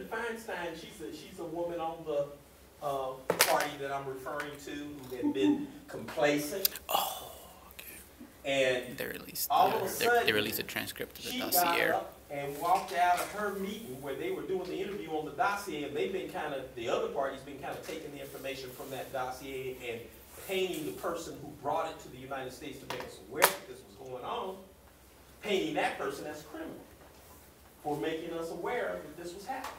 Feinstein, she's a woman on the party that I'm referring to who had been complacent. Oh, okay. And They released, all of a sudden, they released a transcript of the she dossier. got up and walked out of her meeting where they were doing the interview on the dossier, and they've been kind of, the other party's been kind of taking the information from that dossier and painting the person who brought it to the United States to make us aware that this was going on, painting that person as criminal for making us aware that this was happening.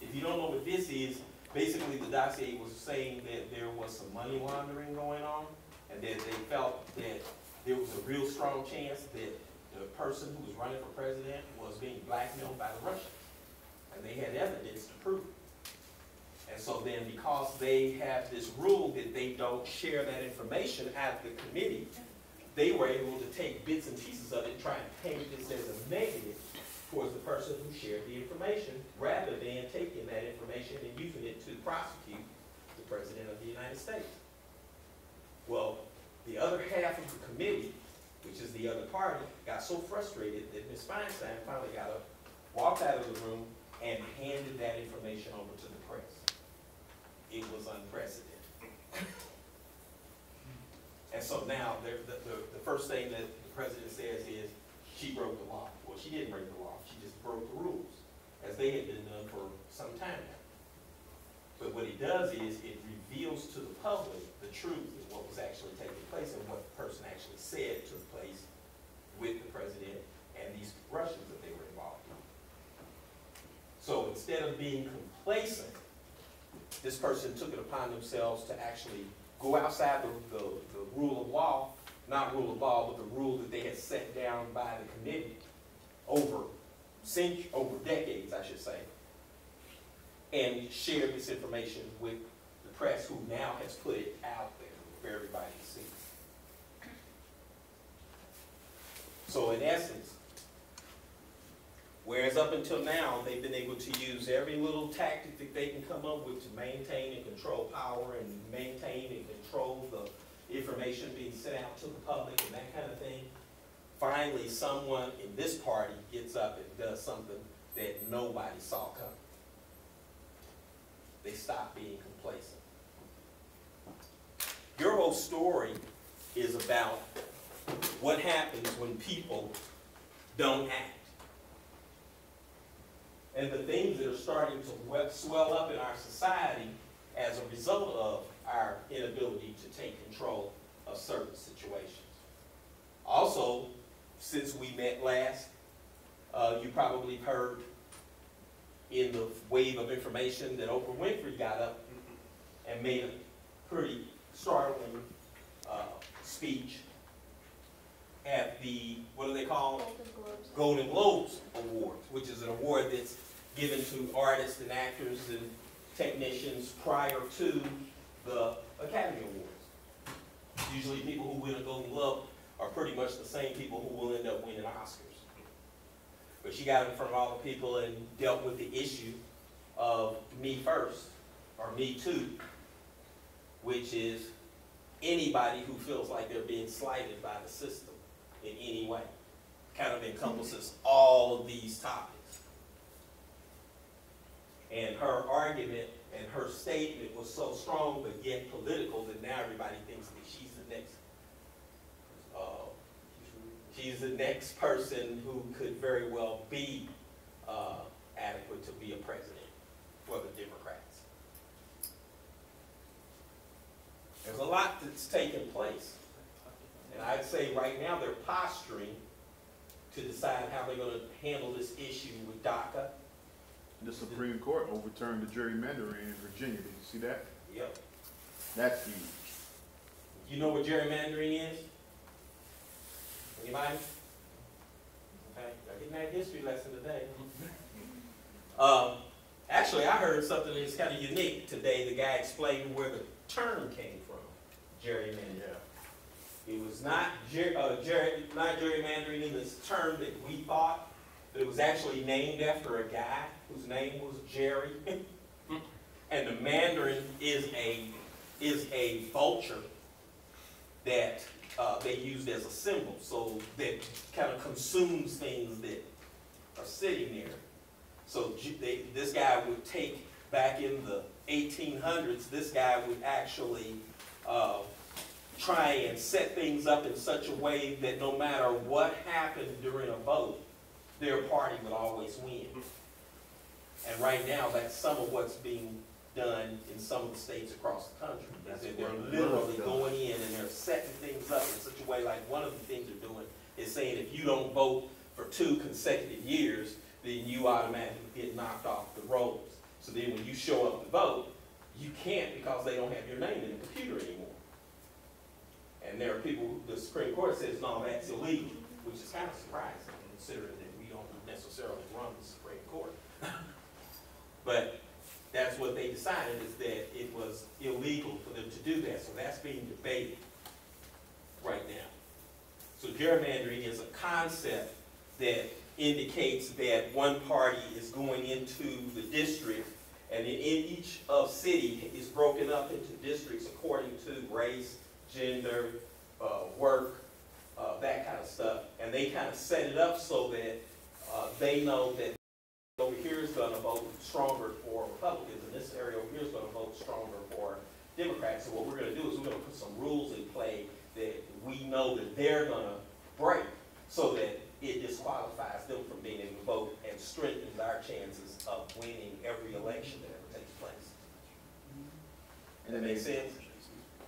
If you don't know what this is, basically the dossier was saying that there was some money laundering going on, and that they felt that there was a real strong chance that the person who was running for president was being blackmailed by the Russians. And they had evidence to prove it. And so then, because they have this rule that they don't share that information at the committee, they were able to take bits and pieces of it and try and paint this as a negative towards the person who shared the information, rather than taking that information and using it to prosecute the President of the United States. Well, the other half of the committee, which is the other party, got so frustrated that Ms. Feinstein finally got up, walked out of the room, and handed that information over to the press. It was unprecedented. And so now, the first thing that the president says is, she broke the law. Well, she didn't break the law, she just broke the rules, as they had been done for some time now. But what it does is, it reveals to the public the truth of what was actually taking place and what the person actually said took place with the president and these Russians that they were involved in. So instead of being complacent, this person took it upon themselves to actually go outside the rule of law, not rule of law, but the rule that they had set down by the committee over decades, I should say, and share this information with the press, who now has put it out there for everybody to see. So in essence, whereas up until now, they've been able to use every little tactic that they can come up with to maintain and control power and maintain and control the information being sent out to the public and that kind of thing. Finally, someone in this party gets up and does something that nobody saw coming. They stop being complacent. Your whole story is about what happens when people don't act. And the things that are starting to swell up in our society as a result of our inability to take control of certain situations. Also, since we met last, you probably heard in the wave of information that Oprah Winfrey got up and made a pretty startling speech at the, what do they call? Golden Globes Awards, which is an award that's given to artists and actors and technicians prior to the Academy Awards. Usually people who win a Golden Globe are pretty much the same people who will end up winning Oscars. But she got in front of all the people and dealt with the issue of me first, or me too, which is anybody who feels like they're being slighted by the system in any way. Kind of encompasses all of these topics. And her argument and her statement was so strong but yet political that now everybody thinks that she's the next person who could very well be adequate to be a president for the Democrats. There's a lot that's taken place. And I'd say right now they're posturing to decide how they're going to handle this issue with DACA. The Supreme Court overturned the gerrymandering in Virginia. Did you see that? Yep. That's huge. You know what gerrymandering is? Anybody? Okay, y'all getting that history lesson today. Actually, I heard something that's kind of unique today. The guy explained where the term came from, gerrymandering. Yeah. It was not gerrymandering in this term that we thought, but it was actually named after a guy whose name was Jerry. And the mandarin is a vulture that they used as a symbol, so that kind of consumes things that are sitting there. So this guy would take, back in the 1800s, this guy would actually try and set things up in such a way that no matter what happened during a vote, their party would always win. And right now, that's some of what's being done in some of the states across the country. Is that they're literally going in and they're setting things up in such a way, like one of the things they're doing is saying if you don't vote for 2 consecutive years, then you automatically get knocked off the rolls. So then when you show up to vote, you can't because they don't have your name in the computer anymore. And there are people, the Supreme Court says, no, that's illegal, which is kind of surprising considering that we don't necessarily run the Supreme Court. But that's what they decided, is that it was illegal for them to do that. So that's being debated right now. So gerrymandering is a concept that indicates that one party is going into the district, and in each city is broken up into districts according to race, gender, work, that kind of stuff. And they kind of set it up so that they know that over here is going to vote stronger for Republicans, and this area over here is going to vote stronger for Democrats. So what we're going to do is we're going to put some rules in play that we know that they're going to break, so that it disqualifies them from being able to vote and strengthens our chances of winning every election that ever takes place. And That makes sense?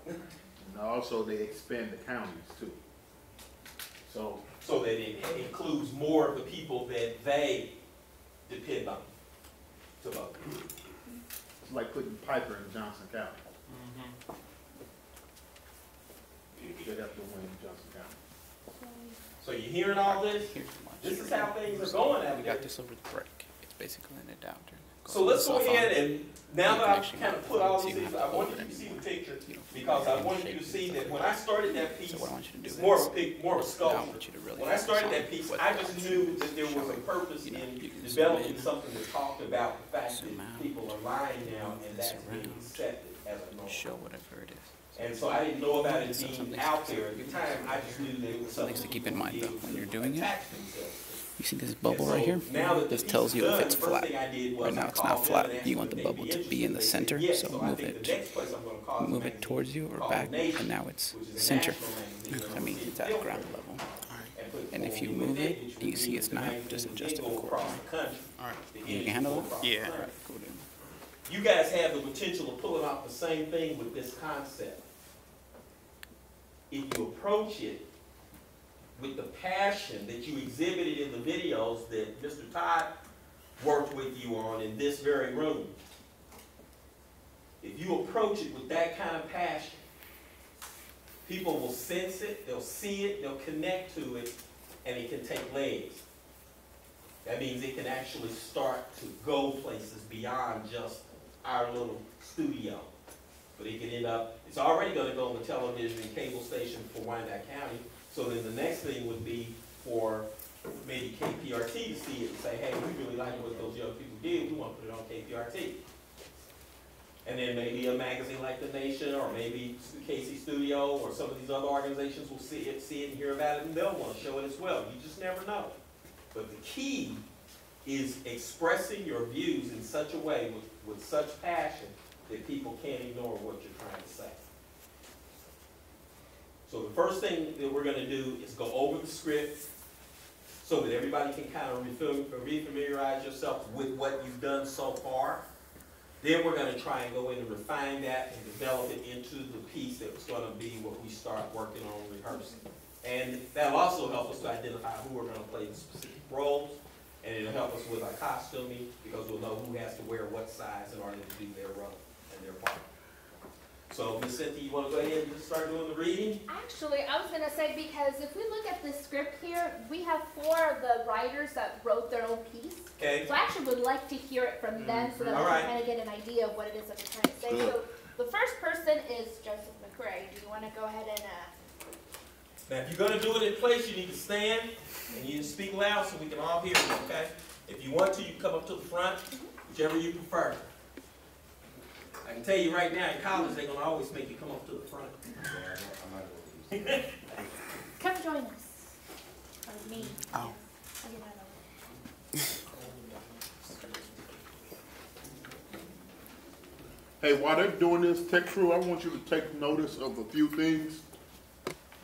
And also they expand the counties too. So that it includes more of the people that they depend on to vote. it's like putting Piper in Johnson County. They have to win in Johnson County. So you hearing all this? Here's much. This is how things are going out We there. got this over the break. It's basically in a downturn. So let's go ahead and, now that I've Connection. kind of put all So you these, don't have I to want hold you it to see the anymore. picture, You know, because I you want shape you to it see so that that when I started that piece, So what I want you to do it's is, more of a now sculpture. I want you to really When I started focus that on piece, what I just that's knew that there was a showing. purpose You know, in you can zoom developing in, something that talked about the fact zoom that out, people are lying now, and move that's this being around, accepted as a norm. show whatever it is. And so I didn't know about it So being something out to- there at the time. I just knew that it was something Things to keep in mind, though, when you're doing it. attach themselves to. You see this And bubble so right here? now that the This piece tells is you if done, it's the first flat. thing I did was Right now I it's called not them flat. and asked You them want if the they'd bubble to be interested. in the They said center, yes. so I move think it. the next place I'm gonna cause a Move it magazine towards you or called back, Nation, and now it's which is a center. national magazine That on means the it's at field ground trip, level. and put And if you forward move with it, which you would see mean it's the not, magazine just would adjust then it go across accordingly. the country. Alright. The You image can handle will it? go across the Yeah. country. Go down. You guys have the potential of pulling off the same thing with this concept. If you approach it with the passion that you exhibited in the videos that Mr. Todd worked with you on in this very room, if you approach it with that kind of passion, people will sense it, they'll see it, they'll connect to it, and it can take legs. That means it can actually start to go places beyond just our little studio. But it can end up, it's already gonna go on the television and cable station for Wyandotte County. So then the next thing would be for maybe KPRT to see it and say, hey, we really like what those young people did, we wanna put it on KPRT. And then maybe a magazine like The Nation, or maybe Casey Studio, or some of these other organizations will see it and hear about it, and they'll wanna show it as well. You just never know. But the key is expressing your views in such a way with such passion that people can't ignore what you're trying to say. So the first thing that we're gonna do is go over the script so that everybody can kind of refamiliarize yourself with what you've done so far. Then we're gonna try and go in and refine that and develop it into the piece that's gonna be what we start working on rehearsing. And that'll also help us to identify who are gonna play the specific roles, and it'll help us with our costuming, because we'll know who has to wear what size in order to do their role and their part. So, Ms. Cynthia, you wanna go ahead and just start doing the reading? Actually, I was going to say, because if we look at the script here, we have 4 of the writers that wrote their own piece. Okay? So I actually would like to hear it from them so that we All right. can kind of get an idea of what it is that they're trying to say. So the first person is Joseph McCrae. Do you want to go ahead and... Now, if you're gonna do it in place, you need to stand and you need to speak loud so we can all hear you, okay? If you want to, you can come up to the front, whichever you prefer. I can tell you right now, in college, they're gonna always make you come up to the front. Come join us. Or me. Oh. I'll get out of Hey, while they're doing this, Tech Crew, I want you to take notice of a few things.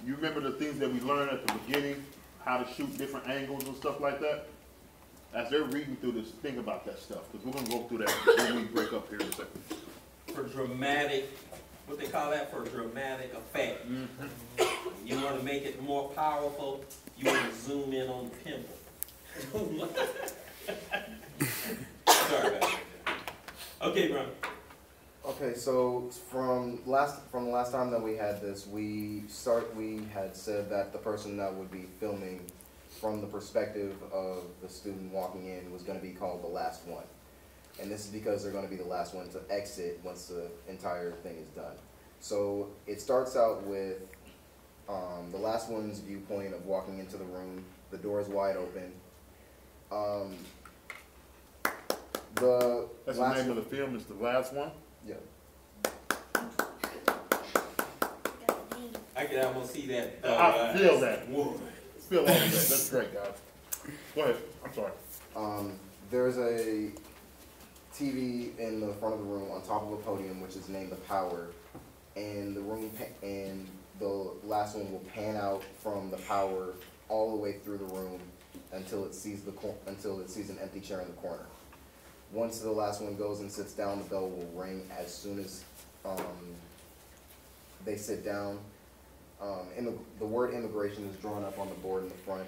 You remember the things that we learned at the beginning, how to shoot different angles and stuff like that? As they're reading through this, think about that stuff, because we're gonna go through that when we break up here in a second. For dramatic, what they call that, for dramatic effect. You wanna make it more powerful, you wanna zoom in on the pimple. Sorry about that. Okay, Ron. Okay, so from the last time that we had this, we had said that the person that would be filming from the perspective of the student walking in was going to be called the last one. And this is because they're going to be the last one to exit once the entire thing is done. So it starts out with the last one's viewpoint of walking into the room. The door is wide open. That's the name of the film, is The Last One? Yeah. I can almost see that. I feel that. Whoa. Feel all of that. That's great, guys. Go ahead. I'm sorry. There's a TV in the front of the room on top of a podium, which is named The Power, and the last one will pan out from the power all the way through the room until it sees an empty chair in the corner. Once the last one goes and sits down, the bell will ring as soon as they sit down. The word immigration is drawn up on the board in the front,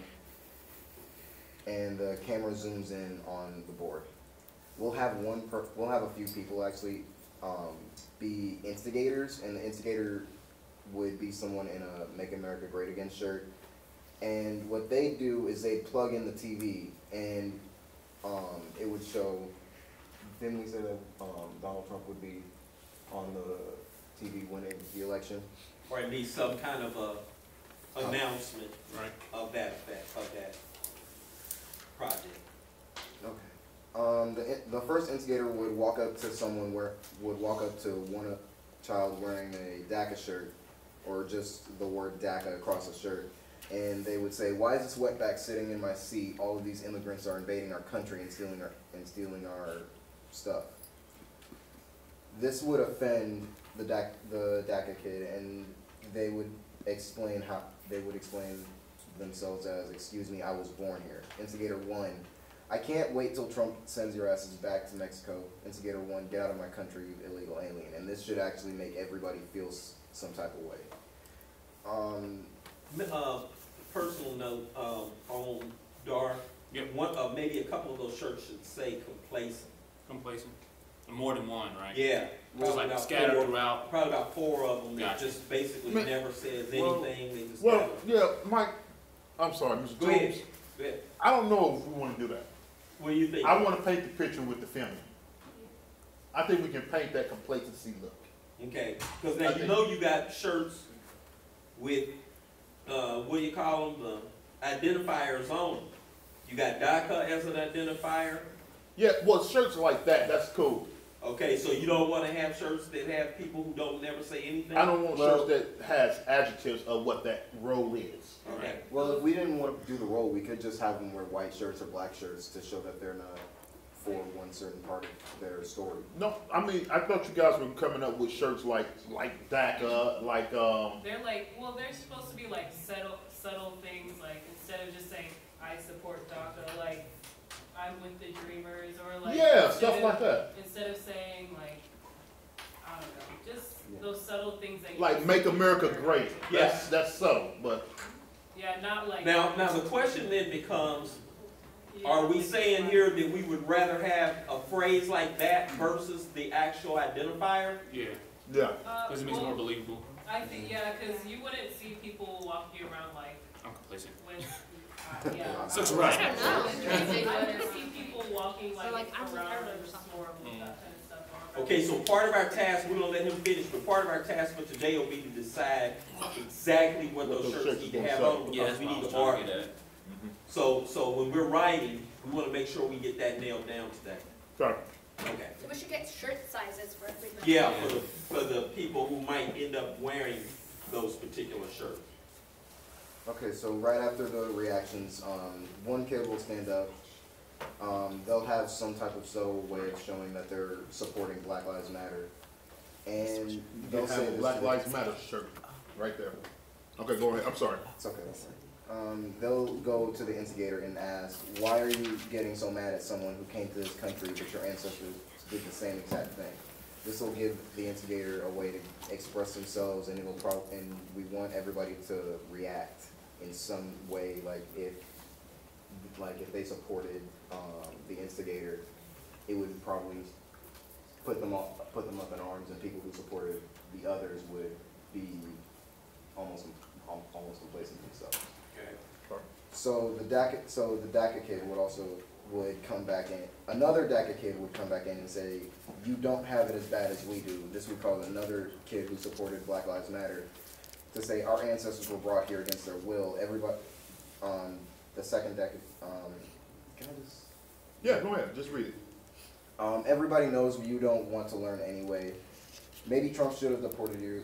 and the camera zooms in on the board. We'll have a few people actually be instigators, and the instigator would be someone in a Make America Great Again shirt. And what they do is they plug in the TV, and it would show. Didn't we say that Donald Trump would be on the TV winning the election? Or at least some kind of a announcement of that effect, of that project. Okay. The first instigator would walk up to one child wearing a DACA shirt, or just the word DACA across the shirt, and they would say, "Why is this wetback sitting in my seat? All of these immigrants are invading our country and stealing our stuff." This would offend the DACA kid, and they would explain themselves as, "Excuse me, I was born here." Instigator 1, "I can't wait till Trump sends your asses back to Mexico." Instigator 1, "Get out of my country, you illegal alien." And this should actually make everybody feel some type of way. Personal note on Dar. Yep. Maybe a couple of those shirts should say complacent. Complacent. More than one, right? Yeah. Just like scattered throughout. Probably about 4 of them that Gotcha. just basically Man, never says anything. They just Well, kinda- yeah, Mike, I'm sorry, Mr. Go Jones. ahead. Go ahead. I don't know if we want to do that. What do you think? I want to paint the picture with the film. I think we can paint that complacency look. Okay, because now you know you got shirts with, what do you call them, the identifiers on them. You got DACA as an identifier. Yeah, well, shirts like that, that's cool. Okay, so you don't want to have shirts that have people who don't never say anything? I don't want shirts that has adjectives of what that role is. Okay. Well, if we didn't want to do the role, we could just have them wear white shirts or black shirts to show that they're not for one certain part of their story. No, I mean, I thought you guys were coming up with shirts like DACA, like, They're like, well, they're supposed to be like subtle things, like instead of just saying, "I support DACA," like, "I'm with the Dreamers," or like, yeah, stuff like that. Instead of saying like, I don't know, just those subtle things that you Like, make America great. Yeah. That's subtle, but Yeah, not like. Now the question then becomes, Yeah, are we like, saying here that we would rather have a phrase like that versus the actual identifier? Yeah. yeah. Because it makes it more believable. I think, yeah, because you wouldn't see people walking around like I'm complacent. with, yeah. Such I right. don't know. I wouldn't see people walking like Or like, I'm around Ireland or with something. or with that kind of stuff. on. Okay, so part of our task, we're gonna let him finish, but part of our task for today will be to decide exactly what those shirts need to have on, Yeah, because that's we what I need was to trying to argue. get at. So when we're writing, we wanna make sure we get that nailed down today. Sorry. Okay. So we should get shirt sizes for everybody. Yeah, for the people who might end up wearing those particular shirts. Okay, so right after the reactions, one kid will stand up. They'll have some type of subtle way of showing that they're supporting Black Lives Matter. And You they'll can say have a this Black to the Lives Matter shirt, right there. Okay, go ahead, I'm sorry. It's okay. They'll go to the instigator and ask, why are you getting so mad at someone who came to this country but your ancestors did the same exact thing? This will give the instigator a way to express themselves, and and we want everybody to react in some way, like if they supported the instigator, it would probably put them up in arms, and people who supported the others would be almost complacent themselves. Okay. So the DACA kid would come back in. Another DACA kid would come back in and say, "You don't have it as bad as we do." This would cause another kid who supported Black Lives Matter to say, "Our ancestors were brought here against their will." Everybody, the second DACA. Can I just? Yeah, go ahead, just read it. Everybody knows you don't want to learn anyway. Maybe Trump should have deported you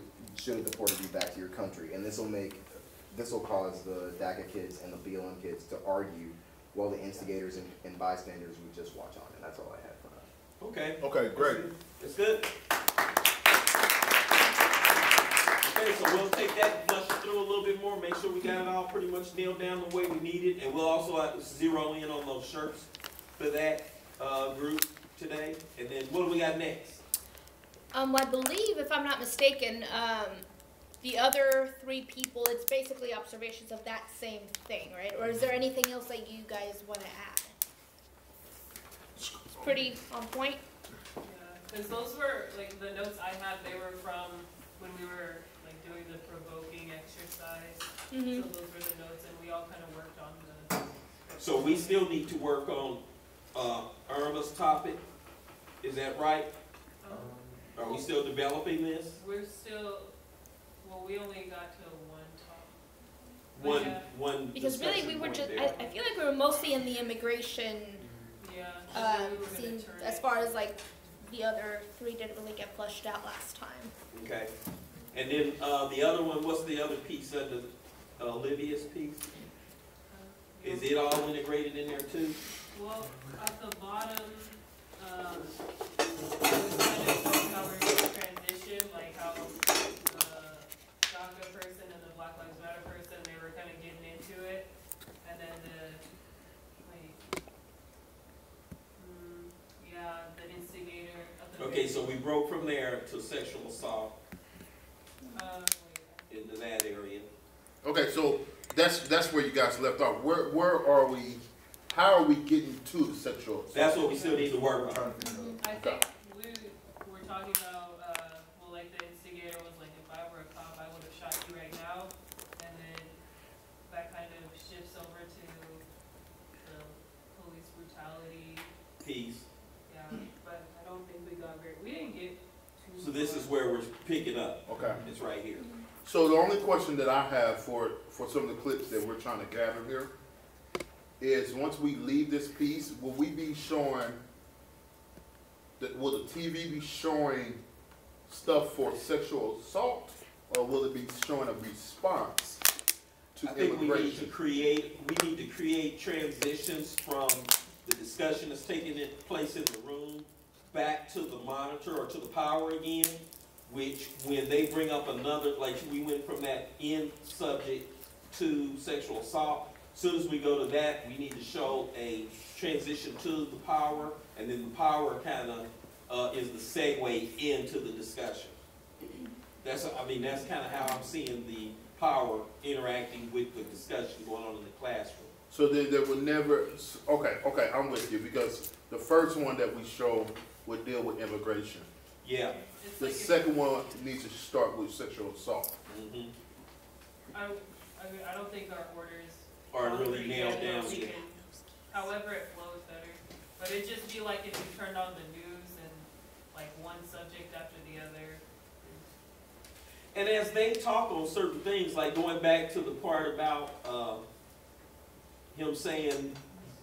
back to your country, and this will cause the DACA kids and the BLM kids to argue, while the instigators and bystanders would just watch on. And that's all I had for now. Okay. Okay, great. It's good. Okay, so we'll take that and flush it through a little bit more, make sure we got it all pretty much nailed down the way we need it, and we'll also zero in on those shirts for that group today. And then what do we got next? I believe, if I'm not mistaken, the other 3 people, it's basically observations of that same thing, right? Or is there anything else that you guys want to add? It's pretty on point. Yeah, because those were, like, the notes I had, they were from when we were, like, doing the provoking exercise. Mm-hmm. So those were the notes, and we all kind of worked on the. So we still need to work on Irma's topic, is that right? Are we still developing this? We're still, well, we only got to one top. One Because really, discussion we were point just, there. I feel like we were mostly in the immigration Yeah. and then we were gonna scene, turn as it- far as like the other 3 didn't really get flushed out last time. Okay. And then the other one, what's the other piece under Olivia's piece? Is it all integrated in there too? Well, at the bottom, it was kind of showing how we're going to transition, like how the DACA person and the Black Lives Matter person, they were kind of getting into it. And then the instigator. At the Okay, so we broke from there to sexual assault wait. into that area. Okay, so that's where you guys left off. Where are we? How are we getting to the sexual assault? That's what we still need to work on. I think we were talking about, well, like the instigator was like, if I were a cop, I would have shot you right now. And then that kind of shifts over to the police brutality. Piece. Yeah, but I don't think we didn't get too. So this is where we're picking up. Okay. It's right here. So the only question that I have for some of the clips that we're trying to gather here is, once we leave this piece, will we be showing, will the TV be showing stuff for sexual assault, or will it be showing a response to I think we need to immigration? create transitions from the discussion that's taking place in the room back to the monitor or to the power again, which when they bring up another, like we went from that end subject to sexual assault, as soon as we go to that, we need to show a transition to the power, and then the power kind of is the segue into the discussion. That's kind of how I'm seeing the power interacting with the discussion going on in the classroom. So then there will never, okay, I'm with you, because the first one that we show would deal with immigration. Yeah. It's The like second one needs to start with sexual assault. Mm-hmm. I don't think our orders Are really nailed yet, down but we yet. can- however it flows better. But it'd just be like if you turned on the news and like one subject after the other. And as they talk on certain things, like going back to the part about him saying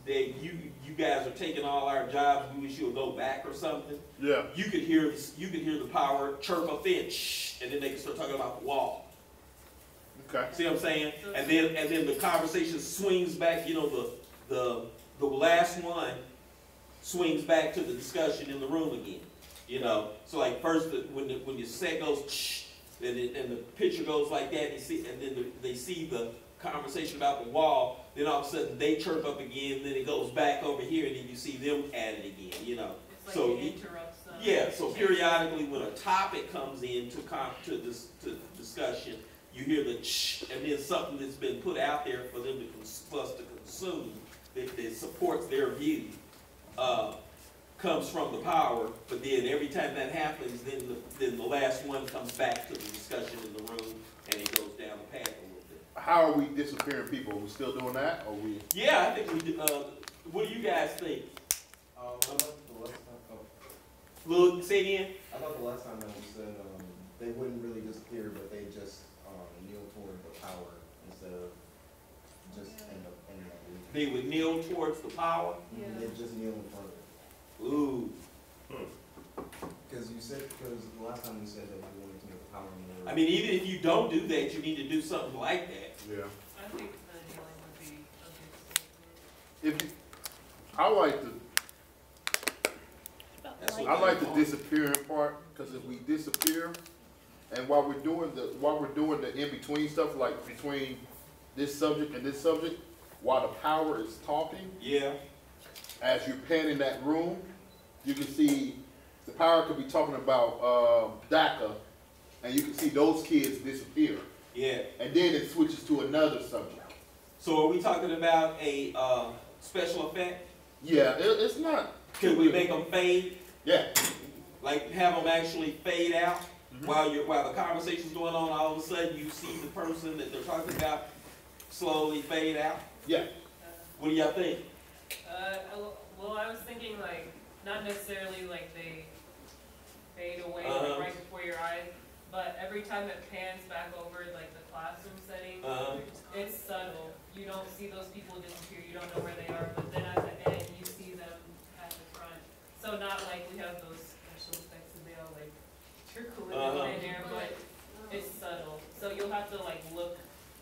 that you guys are taking all our jobs, we wish you'll go back or something. Yeah. You could hear the power chirp up in, shh, and then they can start talking about the wall. Okay. See what I'm saying? And then the conversation swings back. You know, the last one swings back to the discussion in the room again. You know, so like first, when your set goes, and the picture goes like that, and then they see the conversation about the wall, then all of a sudden they chirp up again, then it goes back over here, and then you see them at it again, you know. It's like So it you- interrupts them. Yeah, so periodically when a topic comes in to discussion, you hear the and then something that's been put out there for them for us to consume that supports their view, comes from the power, but then every time that happens, then the last one comes back to the discussion in the room, and it goes down the path a little bit. How are we disappearing people? Are we still doing that, or we? Yeah, I think we do. What do you guys think? Look, say again? I thought the last time that we said, they wouldn't really disappear, but they just, kneel toward the power instead of just end up in that. They would kneel towards the power? Yeah. They just kneel in front of it. Ooh. Because the last time we said that we wanted to make the power more. I mean, even if you don't do that, you need to do something like that. Yeah. I think the kneeling would be a good statement. If you, I like the That's what I like the disappearing part, because if we disappear, and while we're doing the in between stuff, like between this subject and this subject, while the power is talking, Yeah. as you're panning that room, you can see the power could be talking about DACA, and you can see those kids disappear, Yeah. and then it switches to another subject. So are we talking about a special effect? Yeah, it's not. Could we make them fade? Yeah. Like have them actually fade out while the conversation's going on? All of a sudden, you see the person that they're talking about slowly fade out. Yeah. What do y'all think? Well, I was thinking like, not necessarily like they fade away Uh-huh. like, right before your eyes, but every time it pans back over like the classroom setting, it's subtle. You don't see those people disappear, you don't know where they are, but then at the end, you see them at the front. So not like we have those special effects and they all like trickle in there, but it's subtle. So you'll have to like look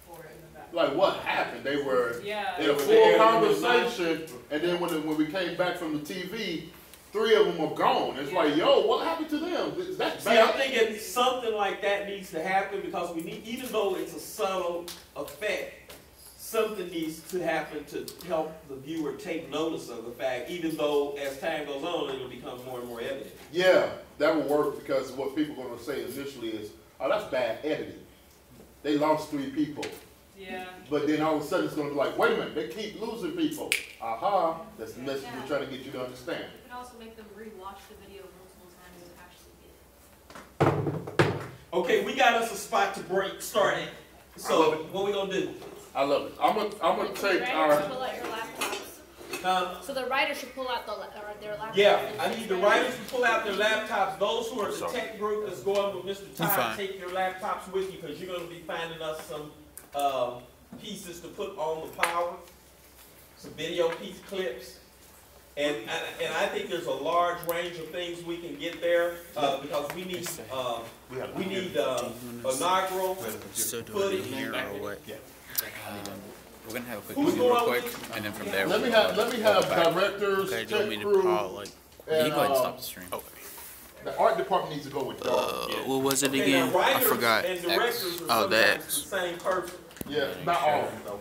for it in the back. Like what happened? They were Yeah. in a full conversation, and then when we came back from the TV, 3 of them were gone. It's like, yo, what happened to them? That's See, I'm bad. thinking something like that needs to happen because we need, even though it's a subtle effect, something needs to happen to help the viewer take notice of the fact, even though as time goes on, it'll become more and more evident. Yeah, that will work because what people are going to say initially is, oh, that's bad editing. They lost 3 people. Yeah. But then all of a sudden it's going to be like, wait a minute, they keep losing people. Aha, that's the message we're trying to get you to understand. You can also make them re-watch the video multiple times to actually get it. Okay, we got us a spot to start at. So what we gonna do? I love it. I'm gonna The take writers our. pull out your laptops. So the writers should pull out their laptops. Yeah, I need the writers to pull out their laptops. Those who are the tech group that's going with Mr. Todd, fine. take your laptops with you because you're gonna be finding us some pieces to put on the power, some video clips. And I think there's a large range of things we can get there because we need inaugural Still doing footage. it here or what? We're gonna have a quick Who's meeting real going quick, with- and then from there. Let me we'll have go back. directors, Okay, do you want me tech to crew, call, like, you and can go ahead and stop the stream. the art department needs to go with y'all. What was it Okay, again? now I writers forgot. and directors are Oh, the sometimes X. the same person. Yeah, not all of them though.